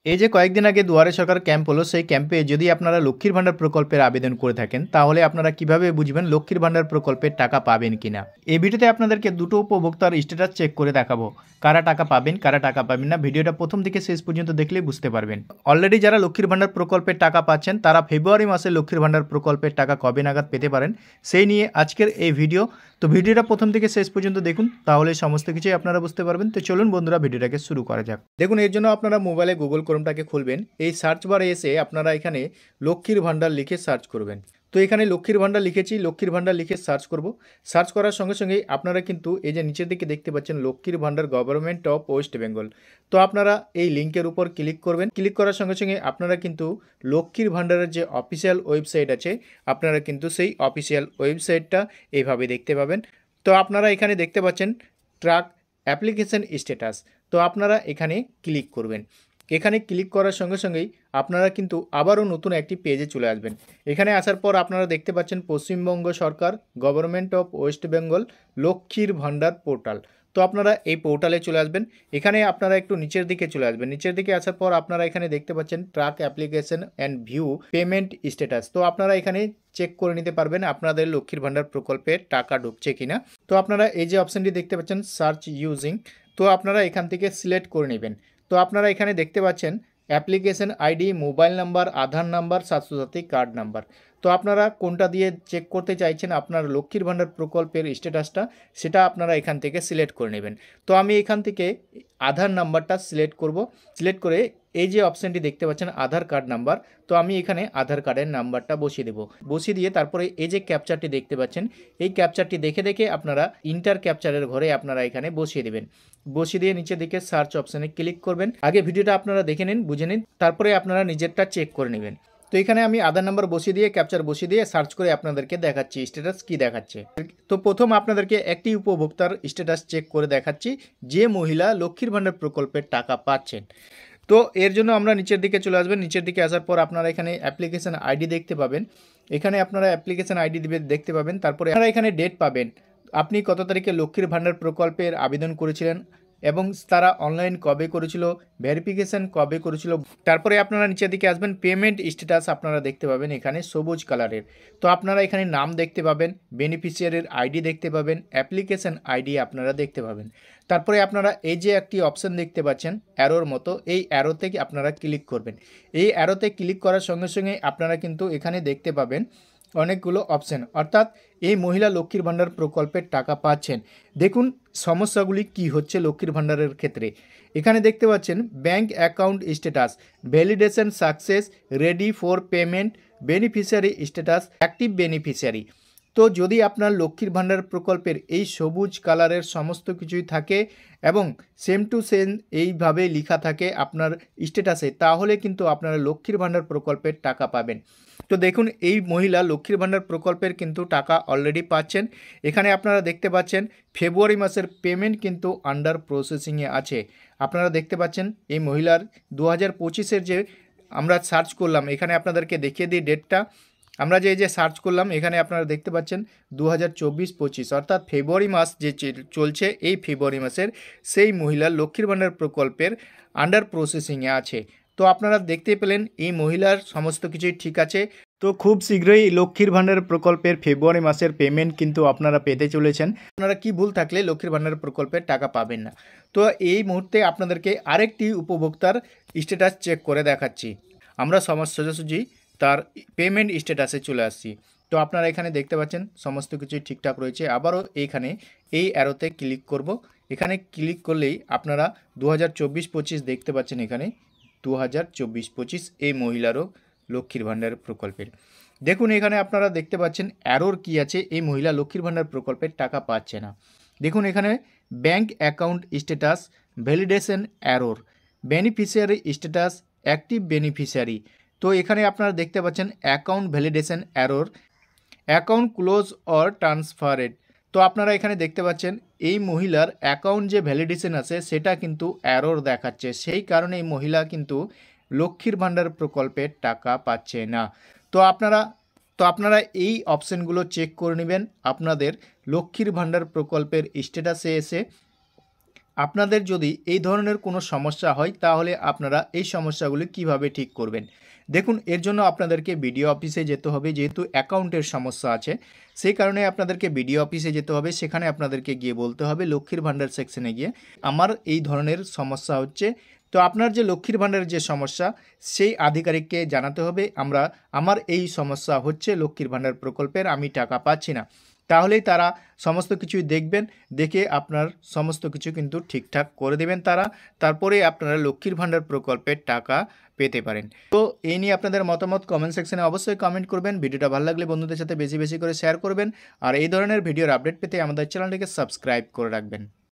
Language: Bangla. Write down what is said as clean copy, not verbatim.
এই যে কয়েকদিন আগে দুয়ারে সরকার ক্যাম্প হলো, সেই ক্যাম্পে যদি আপনারা লক্ষ্মীর ভাণ্ডার প্রকল্পের আবেদন করে থাকেন, তাহলে আপনারা কিভাবে বুঝবেন লক্ষ্মীর ভাণ্ডার প্রকল্পের টাকা পাবেন কিনা। এই ভিডিওতে আপনাদেরকে দুটো উপভোক্তার স্ট্যাটাস চেক করে দেখাবো, কারা টাকা পাবেন কারা টাকা পাবেন না। ভিডিওটা প্রথম থেকে শেষ পর্যন্ত দেখলেই বুঝতে পারবেন। অলরেডি যারা লক্ষ্মীর ভাণ্ডার প্রকল্পের টাকা পাচ্ছেন, তারা ফেব্রুয়ারি মাসে লক্ষ্মীর ভাণ্ডার প্রকল্পের টাকা কবে নাগাদ পেতে পারেন, সেই নিয়ে আজকের এই ভিডিও। তো ভিডিওটা প্রথম থেকে শেষ পর্যন্ত দেখুন, তাহলে সমস্ত কিছুই আপনারা বুঝতে পারবেন। তো চলুন বন্ধুরা, ভিডিওটাকে শুরু করা যাক। দেখুন, এর জন্য আপনারা মোবাইলে গুগল ক্রোমটাকে খুলবেন। এই সার্চ বারে এসে আপনারা এখানে লক্ষ্মীর ভাণ্ডার লিখে সার্চ করবেন। তো এখানে লক্ষ্মীর ভাণ্ডার লিখেছি, লক্ষ্মীর ভাণ্ডার লিখে সার্চ করব। সার্চ করার সঙ্গে সঙ্গেই আপনারা কিন্তু এই যে নিচের দিকে দেখতে পাচ্ছেন লক্ষ্মীর ভাণ্ডার গভর্নমেন্ট অফ ওয়েস্ট বেঙ্গল। তো আপনারা এই লিঙ্কের উপর ক্লিক করবেন। ক্লিক করার সঙ্গে সঙ্গে আপনারা কিন্তু লক্ষ্মীর ভাণ্ডারের যে অফিসিয়াল ওয়েবসাইট আছে, আপনারা কিন্তু সেই অফিসিয়াল ওয়েবসাইটটা এইভাবে দেখতে পাবেন। তো আপনারা এখানে দেখতে পাচ্ছেন ট্র্যাক অ্যাপ্লিকেশন স্ট্যাটাস। তো আপনারা এখানে ক্লিক করবেন। এখানে ক্লিক করার সঙ্গে সঙ্গেই আপনারা কিন্তু আবারও নতুন একটি পেজে চলে আসবেন। এখানে আসার পর আপনারা দেখতে পাচ্ছেন পশ্চিমবঙ্গ সরকার গভর্নমেন্ট অফ ওয়েস্ট বেঙ্গল লক্ষ্মীর ভাণ্ডার পোর্টাল। তো আপনারা এই পোর্টালে চলে আসবেন। এখানে আপনারা একটু নিচের দিকে চলে আসবেন। নিচের দিকে আসার পর আপনারা এখানে দেখতে পাচ্ছেন track application and view payment status. তো আপনারা এখানে চেক করে নিতে পারবেন আপনাদের লক্ষ্মীর ভাণ্ডার প্রকল্পের টাকা ঢুকছে কিনা। তো আপনারা এই যে অপশানটি দেখতে পাচ্ছেন সার্চ ইউজিং, তো আপনারা এখান থেকে সিলেক্ট করে নেবেন। তো আপনারা এখানে দেখতে পাচ্ছেন অ্যাপ্লিকেশন আইডি, মোবাইল নাম্বার, আধার নাম্বার, স্বাস্থ্যসাথী কার্ড নাম্বার। তো আপনারা কোনটা দিয়ে চেক করতে চাইছেন আপনার লক্ষ্মীর ভাণ্ডার প্রকল্পের স্ট্যাটাসটা, সেটা আপনারা এখান থেকে সিলেক্ট করে নেবেন। তো আমি এখান থেকে আধার নাম্বারটা সিলেক্ট করব। সিলেক্ট করে এই যে অপশানটি দেখতে পাচ্ছেন আধার কার্ড নাম্বার, তো আমি এখানে আধার কার্ডের নাম্বারটা বসিয়ে দেবো। বসিয়ে দিয়ে তারপরে এই যে ক্যাপচারটি দেখতে পাচ্ছেন, এই ক্যাপচারটি দেখে দেখে আপনারা ইন্টার ক্যাপচারের ঘরে আপনারা এখানে বসিয়ে দেবেন। বসিয়ে দিয়ে নিচের দিকে সার্চ অপশানে ক্লিক করবেন। আগে ভিডিওটা আপনারা দেখে নিন, বুঝে নিন, তারপরে আপনারা নিজেরটা চেক করে নেবেন। তো এখানে আমি আধার নাম্বার বসিয়ে দিয়ে ক্যাপচার বসিয়ে দিয়ে সার্চ করে আপনাদেরকে দেখাচ্ছি স্ট্যাটাস কি দেখাচ্ছে। তো প্রথম আপনাদেরকে একটি উপভোক্তার স্ট্যাটাস চেক করে দেখাচ্ছি, যে মহিলা লক্ষ্মীর ভাণ্ডার প্রকল্পের টাকা পাচ্ছেন। তো এর জন্য আমরা নিচের দিকে চলে আসবেন। নিচের দিকে আসার পর আপনারা এখানে অ্যাপ্লিকেশন আইডি দেখতে পাবেন। এখানে আপনারা অ্যাপ্লিকেশন আইডি দেখতে পাবেন। তারপরে আপনারা এখানে ডেট পাবেন, আপনি কত তারিখে লক্ষ্মীর ভাণ্ডার প্রকল্পের আবেদন করেছিলেন এবং তারা অনলাইন কবে করেছিল, ভেরিফিকেশন কবে করেছিল। তারপরে আপনারা নিচের দিকে আসবেন, পেমেন্ট স্ট্যাটাস আপনারা দেখতে পাবেন এখানে সবুজ কালারের। তো আপনারা এখানে নাম দেখতে পাবেন, বেনিফিশিয়ারির আইডি দেখতে পাবেন, অ্যাপ্লিকেশন আইডি আপনারা দেখতে পাবেন। তারপরে আপনারা এই যে একটি অপশান দেখতে পাচ্ছেন অ্যারোর মতো, এই অ্যারোতে আপনারা ক্লিক করবেন। এই অ্যারোতে ক্লিক করার সঙ্গে সঙ্গে আপনারা কিন্তু এখানে দেখতে পাবেন অনেকগুলো অপশান, অর্থাৎ এই মহিলা লক্ষ্মীর ভাণ্ডার প্রকল্পের টাকা পাচ্ছেন। দেখুন সমস্যাগুলি কি হচ্ছে লক্ষ্মীর ভাণ্ডারের ক্ষেত্রে। এখানে দেখতে পাচ্ছেন bank account status, validation success, ready for payment, beneficiary status, active beneficiary. তো যদি আপনার লক্ষ্মীর ভাণ্ডার প্রকল্পের এই সবুজ কালারের সমস্ত কিছুই থাকে এবং সেম টু সেম এইভাবে লেখা থাকে আপনার স্ট্যাটাসে, তাহলে কিন্তু আপনারা লক্ষ্মীর ভাণ্ডার প্রকল্পের টাকা পাবেন। তো দেখুন এই মহিলা লক্ষ্মীর ভাণ্ডার প্রকল্পের কিন্তু টাকা অলরেডি পাচ্ছেন। এখানে আপনারা দেখতে পাচ্ছেন ফেব্রুয়ারি মাসের পেমেন্ট কিন্তু আন্ডার প্রসেসিংয়ে আছে। আপনারা দেখতে পাচ্ছেন এই মহিলার 2025-এর যে আমরা সার্চ করলাম, এখানে আপনাদেরকে দেখিয়ে দিই ডেটটা। আমরা যে সার্চ করলাম এখানে আপনারা দেখতে পাচ্ছেন 2024-25, অর্থাৎ ফেব্রুয়ারি মাস যে চলছে, এই ফেব্রুয়ারি মাসের সেই মহিলার লক্ষ্মীর ভাণ্ডার প্রকল্পের আন্ডার প্রসেসিংয়ে আছে। তো আপনারা দেখতে পেলেন এই মহিলার সমস্ত কিছুই ঠিক আছে। তো খুব শীঘ্রই লক্ষ্মীর ভাণ্ডার প্রকল্পের ফেব্রুয়ারি মাসের পেমেন্ট কিন্তু আপনারা পেতে চলেছেন। আপনারা কি ভুল থাকলে লক্ষ্মীর ভাণ্ডার প্রকল্পের টাকা পাবেন না। তো এই মুহূর্তে আপনাদেরকে আরেকটি উপভোক্তার স্ট্যাটাস চেক করে দেখাচ্ছি। আমরা সোজাসুজি তার পেমেন্ট স্ট্যাটাসে চলে আসছি। তো আপনারা এখানে দেখতে পাচ্ছেন সমস্ত কিছুই ঠিকঠাক রয়েছে। আবারও এইখানে এই অ্যারোতে ক্লিক করব। এখানে ক্লিক করলেই আপনারা 2024-25 দেখতে পাচ্ছেন। এখানে 2024-25 এই মহিলারও লক্ষ্মীর ভাণ্ডার প্রকল্পের দেখুন এখানে আপনারা দেখতে পাচ্ছেন অ্যারোর কি আছে, এই মহিলা লক্ষ্মীর ভাণ্ডার প্রকল্পের টাকা পাচ্ছে না। দেখুন এখানে ব্যাঙ্ক অ্যাকাউন্ট স্ট্যাটাস, ভ্যালিডেশন অ্যারোর, বেনিফিশিয়ারি স্ট্যাটাস, অ্যাক্টিভ বেনিফিশিয়ারি। তো এখানে আপনারা দেখতে পাচ্ছেন account validation error, account close or transferred. তো আপনারা এখানে দেখতে পাচ্ছেন এই মহিলার অ্যাকাউন্ট যে ভ্যালিডেশন আছে সেটা কিন্তু অ্যারোর দেখাচ্ছে, সেই কারণে এই মহিলা কিন্তু লক্ষ্মীর ভাণ্ডার প্রকল্পের টাকা পাচ্ছে না। তো আপনারা এই অপশানগুলো চেক করে নেবেন আপনাদের লক্ষ্মীর ভাণ্ডার প্রকল্পের স্ট্যাটাসে এসে। আপনাদের যদি এই ধরনের কোনো সমস্যা হয় তাহলে আপনারা এই সমস্যাগুলি কিভাবে ঠিক করবেন। দেখুন, এর জন্য আপনাদেরকে বিডিও অফিসে যেতে হবে। যেহেতু অ্যাকাউন্টের সমস্যা আছে, সেই কারণে আপনাদেরকে বিডিও অফিসে যেতে হবে। সেখানে আপনাদেরকে গিয়ে বলতে হবে লক্ষ্মীর ভাণ্ডার সেকশনে গিয়ে আমার এই ধরনের সমস্যা হচ্ছে। তো আপনার যে লক্ষ্মীর ভাণ্ডারের যে সমস্যা, সেই আধিকারিককে জানাতে হবে আমার এই সমস্যা হচ্ছে লক্ষ্মীর ভাণ্ডার প্রকল্পের, আমি টাকা পাচ্ছি না। তাহলেই তারা সমস্ত কিছুই দেখবেন, দেখে আপনার সমস্ত কিছু কিন্তু ঠিকঠাক করে দেবেন তারা। তারপরে আপনারা লক্ষ্মীর ভাণ্ডার প্রকল্পের টাকা পেতে পারেন। তো এই নিয়ে আপনাদের মতামত কমেন্ট সেকশনে অবশ্যই কমেন্ট করবেন। ভিডিওটা ভালো লাগলে বন্ধুদের সাথে বেশি বেশি করে শেয়ার করবেন। আর এই ধরনের ভিডিওর আপডেট পেতে আমাদের চ্যানেলটিকে সাবস্ক্রাইব করে রাখবেন।